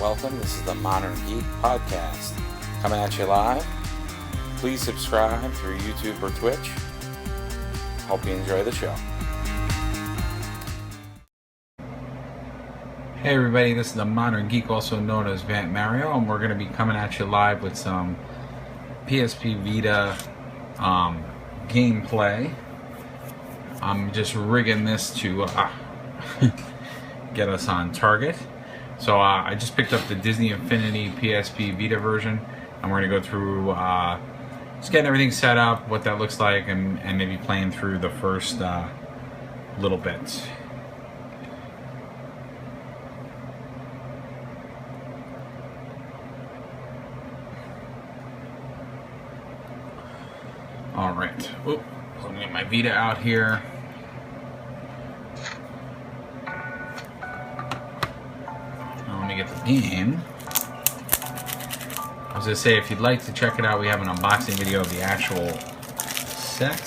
welcome. This is the Modern Geek Podcast, coming at you live. Please subscribe through YouTube or Twitch. Hope you enjoy the show. Hey everybody, this is the Modern Geek, also known as Vant Mario, and we're going to be coming at you live with some PSvita gameplay. I'm just rigging this to get us on target. So I just picked up the Disney Infinity PSvita version, and we're going to go through just getting everything set up, what that looks like, and maybe playing through the first little bits. Alright, let me get my Vita out here. Let me get the game. I was going to say, if you'd like to check it out, we have an unboxing video of the actual set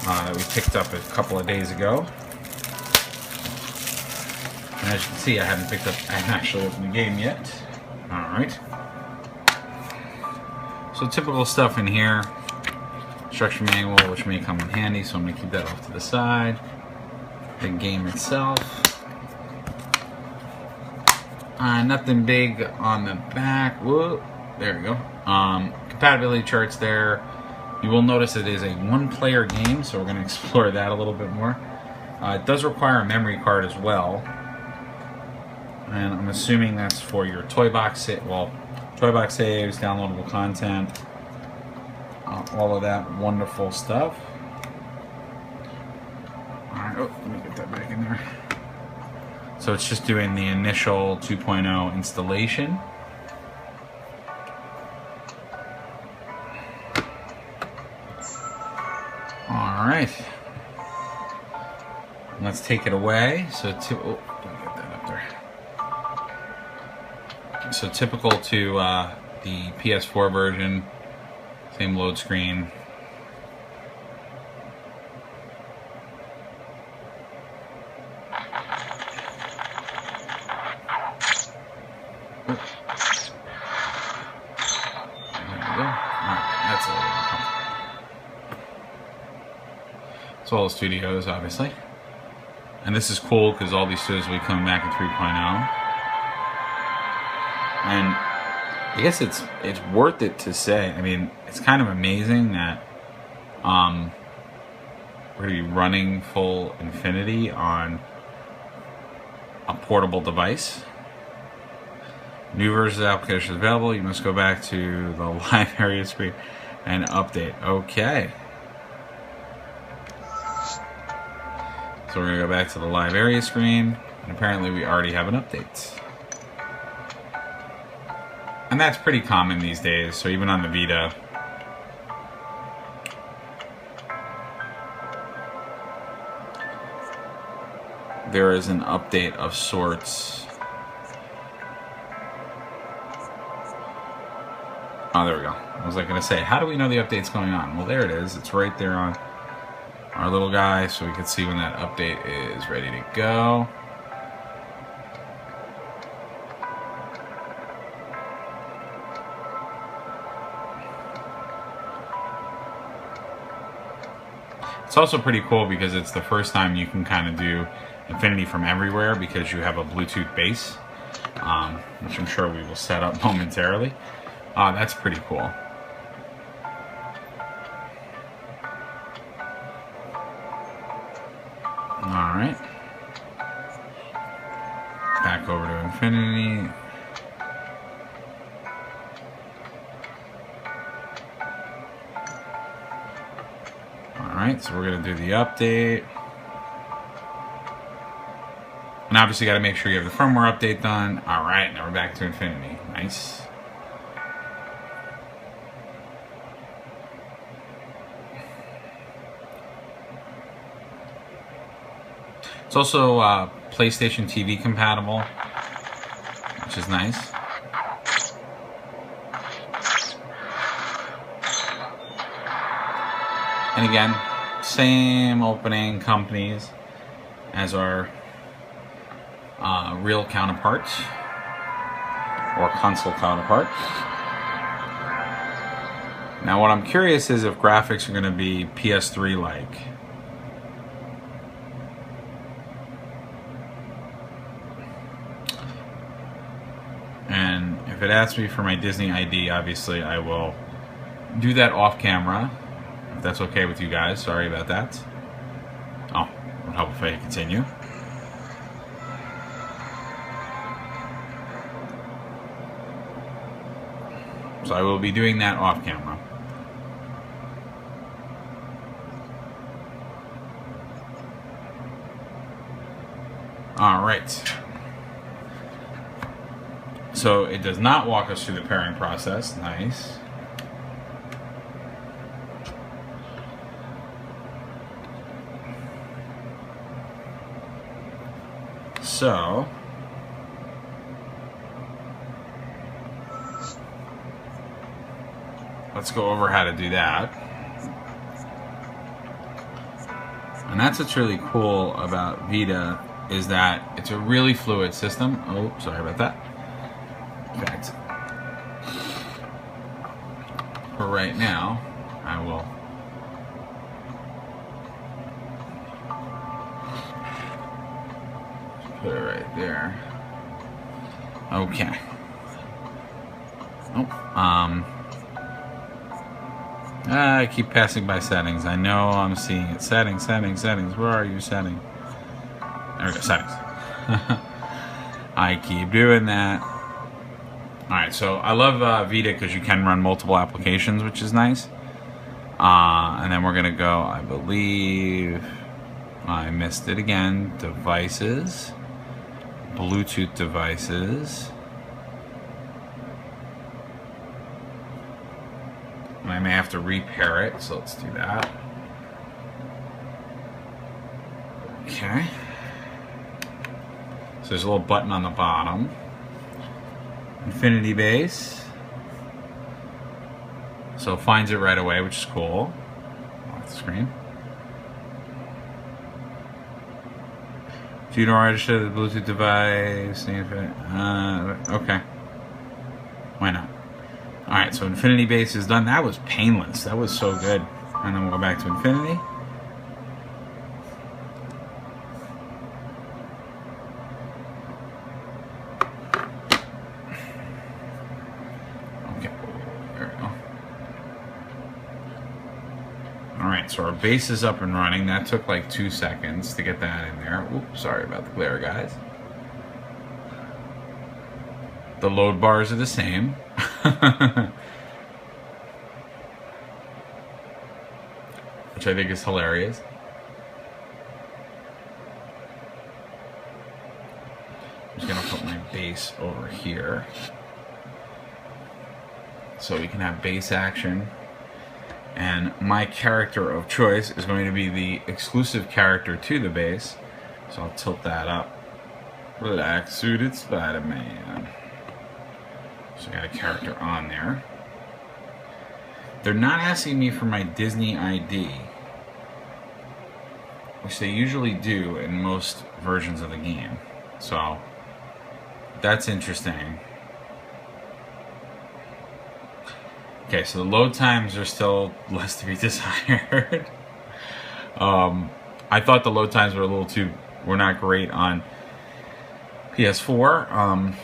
that we picked up a couple of days ago. And as you can see, I haven't actually opened the game yet. Alright. So typical stuff in here. Instruction manual, which may come in handy, so I'm going to keep that off to the side. The game itself. Nothing big on the back. Whoa, there we go. Compatibility charts there. You will notice it is a one-player game, so we're going to explore that a little bit more. It does require a memory card as well, and I'm assuming that's for your toy box saves, downloadable content, all of that wonderful stuff. All right, let me get that back in there. So it's just doing the initial 2.0 installation. All right. Let's take it away. So, let me get that up there. So typical to the PS4 version, same load screen. It's all the studios, obviously. And this is cool because all these studios will be coming back in 3.0. And I guess it's worth it to say. I mean, it's kind of amazing that we're going to be running full Infinity on a portable device. New versions of the application is available. You must go back to the live area screen and update. Okay. So we're going to go back to the live area screen, and apparently we already have an update. And that's pretty common these days, so even on the Vita, there is an update of sorts. Oh, there we go. I was like going to say, how do we know the update's going on? Well, there it is. It's right there on our little guy, so we can see when that update is ready to go. It's also pretty cool because it's the first time you can kind of do Infinity from everywhere because you have a Bluetooth base, which I'm sure we will set up momentarily. That's pretty cool. Alright. Back over to Infinity. Alright, so we're going to do the update. And obviously got to make sure you have the firmware update done. Alright, now we're back to Infinity. Nice. It's also PlayStation TV compatible, which is nice. And again, same opening companies as our real counterparts. or console counterpart. Now what I'm curious is if graphics are going to be PS3 like. And if it asks me for my Disney ID, obviously I will do that off camera, if that's okay with you guys. Sorry about that. Oh, it would help if I continue. So I will be doing that off camera. All right. So it does not walk us through the pairing process. Nice. So let's go over how to do that. And that's what's really cool about Vita, is that it's a really fluid system. Oh, sorry about that. In fact, for right now, I will put it right there. Okay. Oh, I keep passing by settings. I know I'm seeing it. Settings, settings, settings. Where are you, setting? There we go, settings. I keep doing that. Alright, so I love Vita because you can run multiple applications, which is nice. And then we're going to go, I believe, I missed it again, devices, Bluetooth devices. And I may have to repair it, so let's do that. Okay. So there's a little button on the bottom. Infinity base. So it finds it right away, which is cool. Off the screen. Do you know register the Bluetooth device? Okay. Why not? Alright, so Infinity base is done. That was painless. That was so good. And then we'll go back to Infinity. Alright, so our base is up and running. That took like 2 seconds to get that in there. Oops, sorry about the glare, guys. The load bars are the same. Which I think is hilarious. I'm just going to put my base over here so we can have base action. And my character of choice is going to be the exclusive character to the base. So I'll tilt that up. Black suited Spider-Man. So I got a character on there. They're not asking me for my Disney ID, which they usually do in most versions of the game. So that's interesting. Okay, so the load times are still less to be desired. I thought the load times were not great on PS4.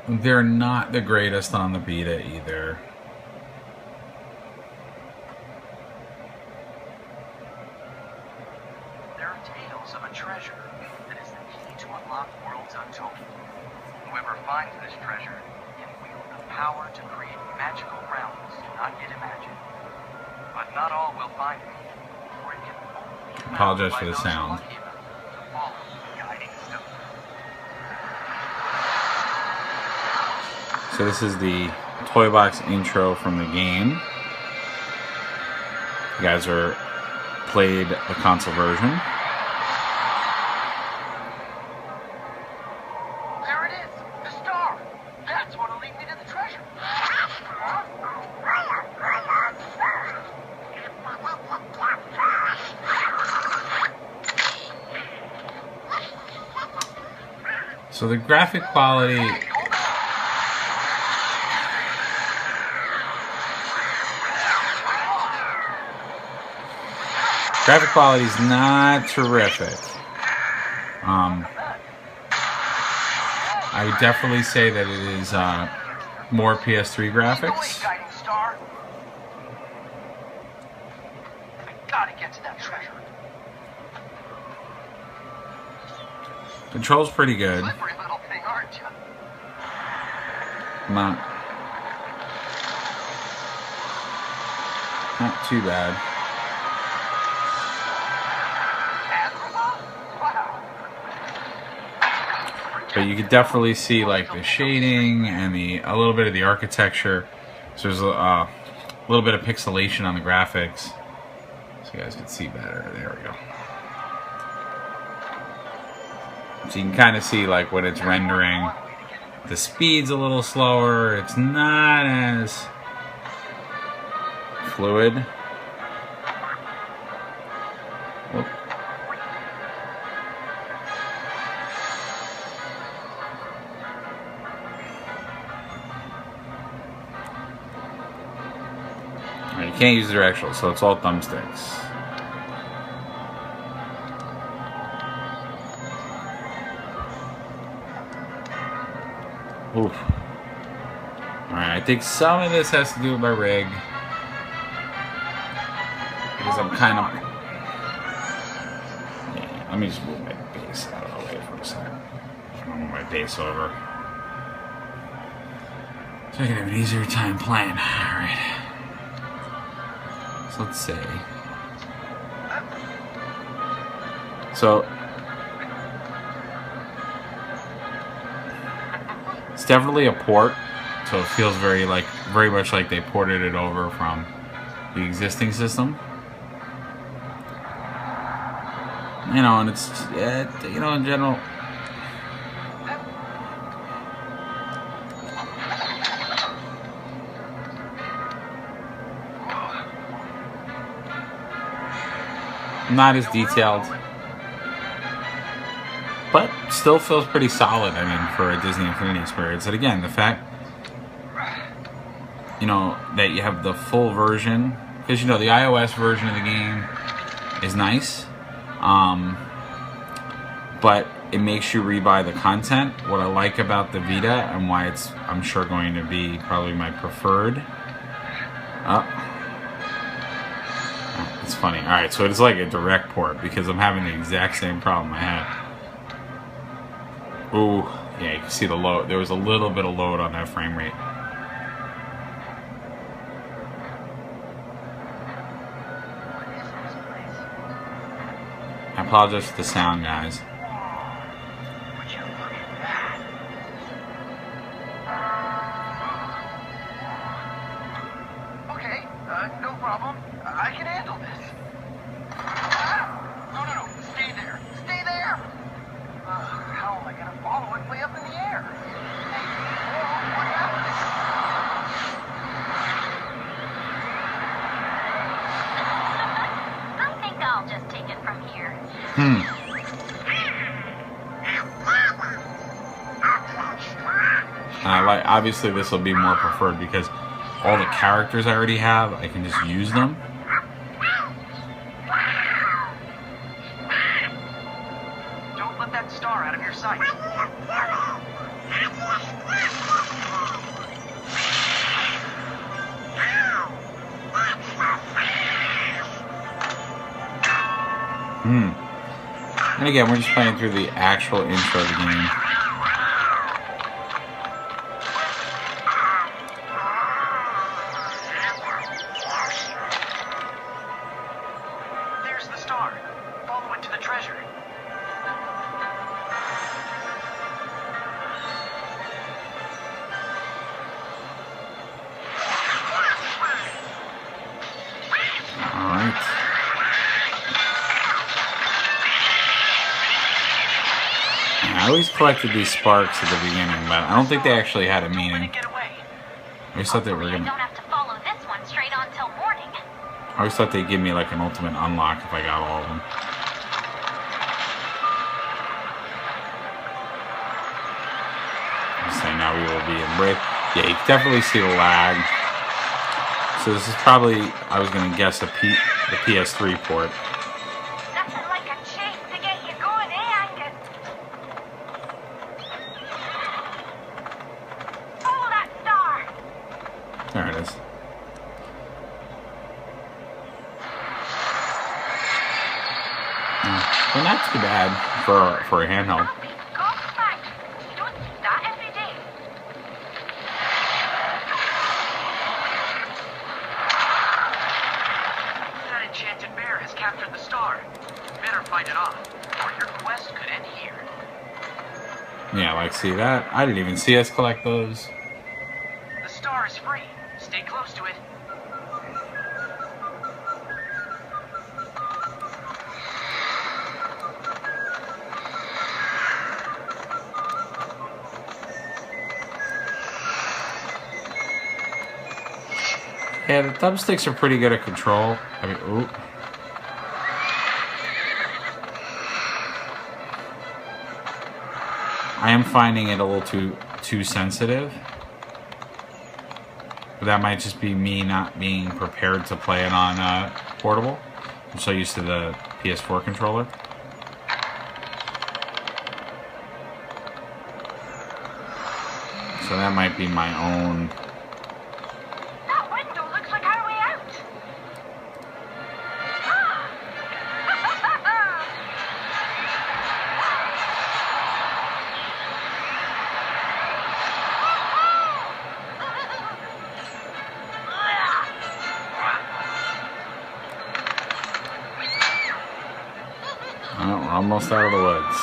They're not the greatest on the Vita either. There are tales of a treasure that is the key to unlock worlds untold. Whoever finds this treasure can wield the power to create magical realms not yet imagined. But not all will find it, for it can only be found Apologize by for the those sound. lucky enough to follow the guiding stone. So this is the toy box intro from the game. You guys are played the console version. There it is, the star. That's what'll lead me to the treasure. So the graphic quality. Graphic quality is not terrific. I would definitely say that it is more PS3 graphics. Control's pretty good. Not too bad. But you could definitely see like the shading and a little bit of the architecture. So there's a little bit of pixelation on the graphics, so you guys can see better. There we go. So you can kind of see like when it's rendering, the speed's a little slower. It's not as fluid. Whoop. You can't use directional, so it's all thumbsticks. Oof. Alright, I think some of this has to do with my rig. Because I'm kind of... Yeah, let me just move my base out of the way for a second. I'm gonna move my base over. So I can have an easier time playing. Alright. So let's say... So... It's definitely a port, so it feels very much like they ported it over from the existing system. You know, and it's you know, in general. Not as detailed, but still feels pretty solid, I mean, for a Disney Infinity experience. And again, the fact, you know, that you have the full version, because, you know, the iOS version of the game is nice, but it makes you rebuy the content. What I like about the Vita, and why it's, I'm sure, going to be probably my preferred. It's funny. Alright, so it's like a direct port, because I'm having the exact same problem I had. Ooh, yeah, you can see the load. There was a little bit of load on that frame rate. I apologize for the sound, guys. Okay, no problem. I can handle this. No, stay there. Stay there! How am I gonna follow it way up in the air? What happened? I think I'll just take it from here. Obviously this will be more preferred because all the characters I already have, I can just use them. Don't let that star out of your sight. And again, we're just playing through the actual intro of the game. There's the star. Follow it to the treasure. Alright. I always collected these sparks at the beginning, but I don't think they actually had a meaning. I always thought they were gonna... Don't have to follow this one straight on till morning. I always thought they'd give me like an ultimate unlock if I got all of them. So now we will be in break. Yeah, you can definitely see the lag. So this is probably, I was going to guess, the PS3 port. Nothing like a chase to get you going, eh, Angus? Follow that star. There it is. Well, not too bad for a handheld. You don't see that every day. That enchanted bear has captured the star. Better fight it off, or your quest could end here. Yeah, like, see that? I didn't even see us collect those. The star is free. Stay close to it. Yeah, the thumbsticks are pretty good at control. I mean, ooh. I am finding it a little too sensitive. But that might just be me not being prepared to play it on portable. I'm so used to the PS4 controller. So that might be my own. That window looks like our way out. Oh, we're almost out of the woods.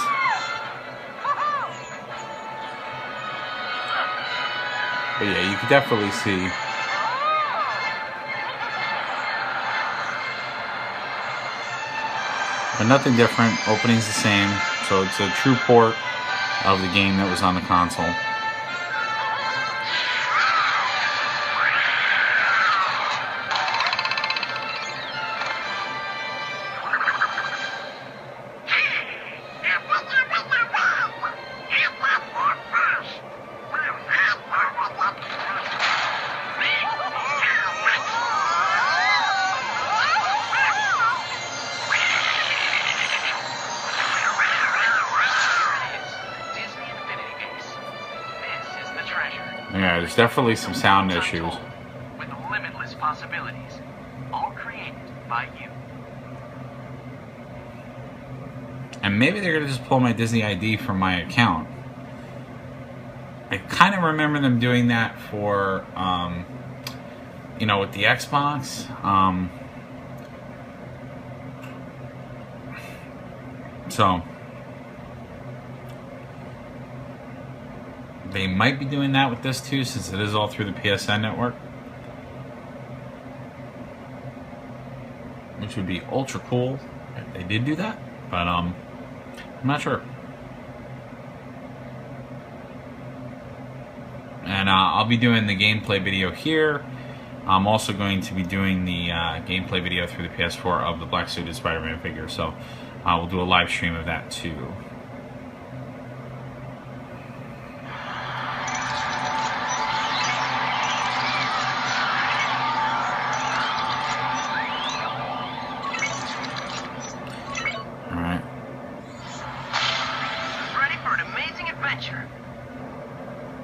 But yeah, you can definitely see. But nothing different. Opening's the same. So it's a true port of the game that was on the console. Yeah, there's definitely some sound issues. With limitless possibilities, all created by you. And maybe they're gonna just pull my Disney ID from my account. I kind of remember them doing that for, you know, with the Xbox. So they might be doing that with this too, since it is all through the PSN network, which would be ultra cool if they did do that. But I'm not sure. And I'll be doing the gameplay video here. I'm also going to be doing the gameplay video through the PS4 of the black suited Spider-Man figure. So we'll do a live stream of that too.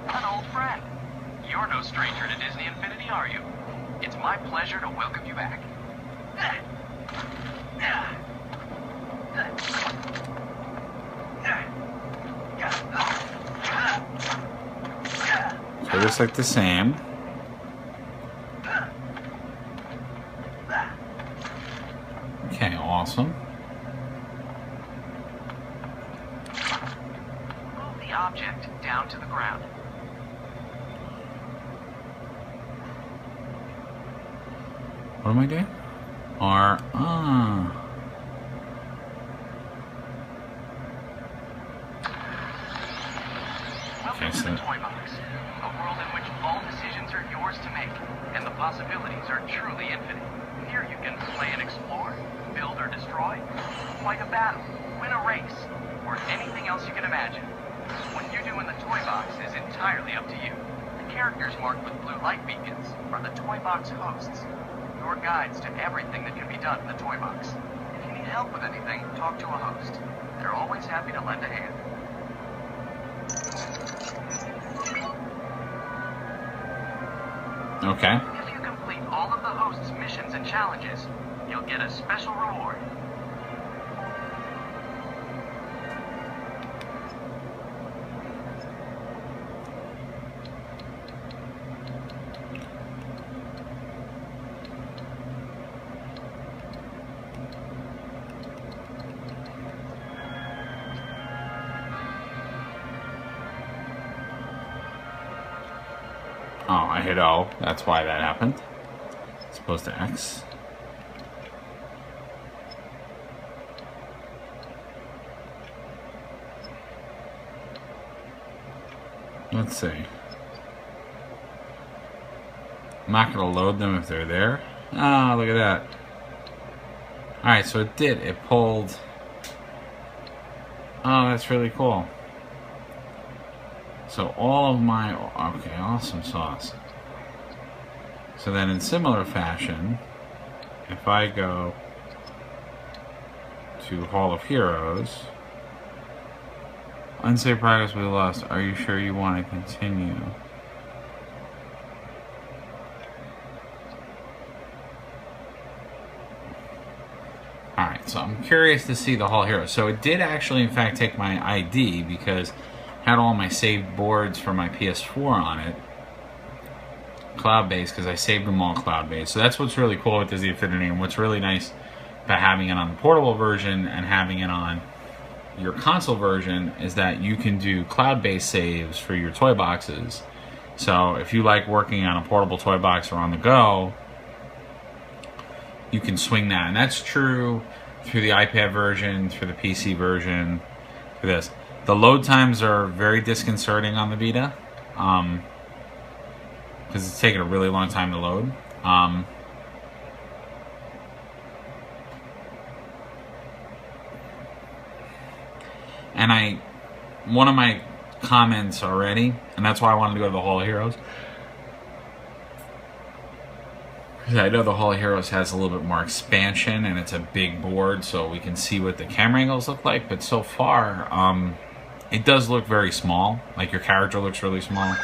An old friend. You're no stranger to Disney Infinity, are you? It's my pleasure to welcome you back. So it looks like the same. Okay, awesome. Move the object down to the ground. What am I doing? Welcome to the toy box, a world in which all decisions are yours to make, and the possibilities are truly infinite. Here you can play and explore, build or destroy, fight a battle, win a race, or anything else you can imagine. When you you do in the toy box is entirely up to you. The characters marked with blue light beacons are the toy box hosts, your guides to everything that can be done in the toy box. If you need help with anything, talk to a host. They're always happy to lend a hand. Okay. If you complete all of the host's missions and challenges, you'll get a special reward. Oh, I hit O. That's why that happened. As opposed to X. Let's see. I'm not going to load them if they're there. Oh, look at that. Alright, so it did. It pulled. Oh, that's really cool. So all of my... Okay, awesome sauce. So then in similar fashion, if I go to Hall of Heroes, unsaved progress we lost. Are you sure you want to continue? Alright, so I'm curious to see the Hall of Heroes. So it did actually, in fact, take my ID because I had all my saved boards for my PS4 on it. Cloud-based, because I saved them all cloud-based. So that's what's really cool with the Affinity, and what's really nice about having it on the portable version and having it on your console version is that you can do cloud-based saves for your toy boxes. So if you like working on a portable toy box or on the go, you can swing that. And that's true through the iPad version, through the PC version, for this. The load times are very disconcerting on the Vita, because it's taking a really long time to load. And one of my comments already, and that's why I wanted to go to the Hall of Heroes, because I know the Hall of Heroes has a little bit more expansion and it's a big board, so we can see what the camera angles look like. But so far, it does look very small. Like your character looks really small.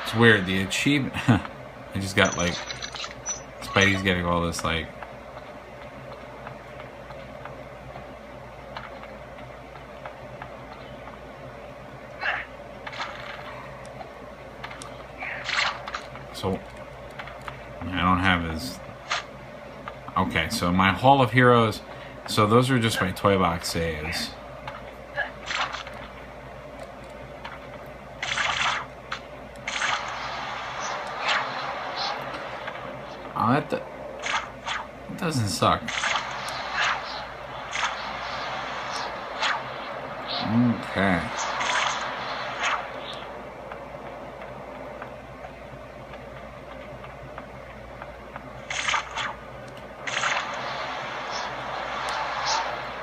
It's weird, the achievement... I just got, like... Spidey's getting all this, like... So... I don't have his... Okay, so my Hall of Heroes... So those are just my toy box saves. Oh, that doesn't suck. Okay.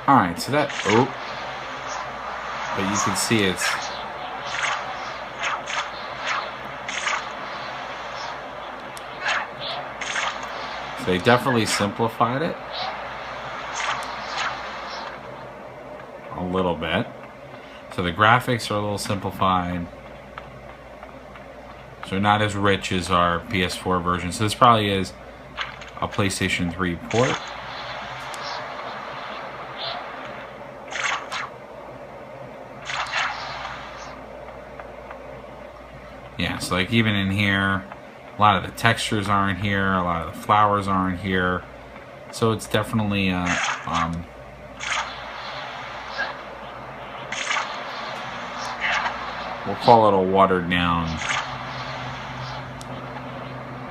Alright, so that... Oh. But you can see it's... So they definitely simplified it. A little bit. So the graphics are a little simplified. So not as rich as our PS4 version. So this probably is a PlayStation 3 port. Yeah, so like even in here, a lot of the textures aren't here, a lot of the flowers aren't here. So it's definitely we'll call it a watered down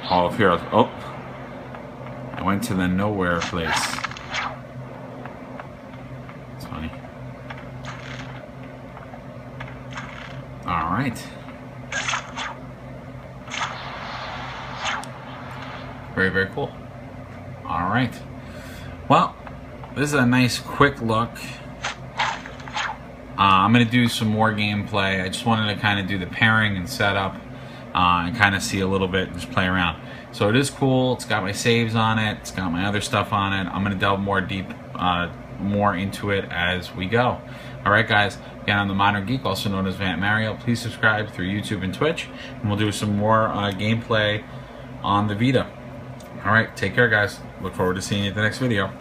Hall of Heroes. Oh, I went to the nowhere place. So funny. All right. Very, very cool. All right. Well, this is a nice quick look. I'm going to do some more gameplay. I just wanted to kind of do the pairing and setup and kind of see a little bit and just play around. So it is cool. It's got my saves on it. It's got my other stuff on it. I'm going to delve more into it as we go. All right, guys. Again, I'm the Modern Geek, also known as Vant Mario. Please subscribe through YouTube and Twitch, and we'll do some more gameplay on the Vita. All right, take care, guys. Look forward to seeing you at the next video.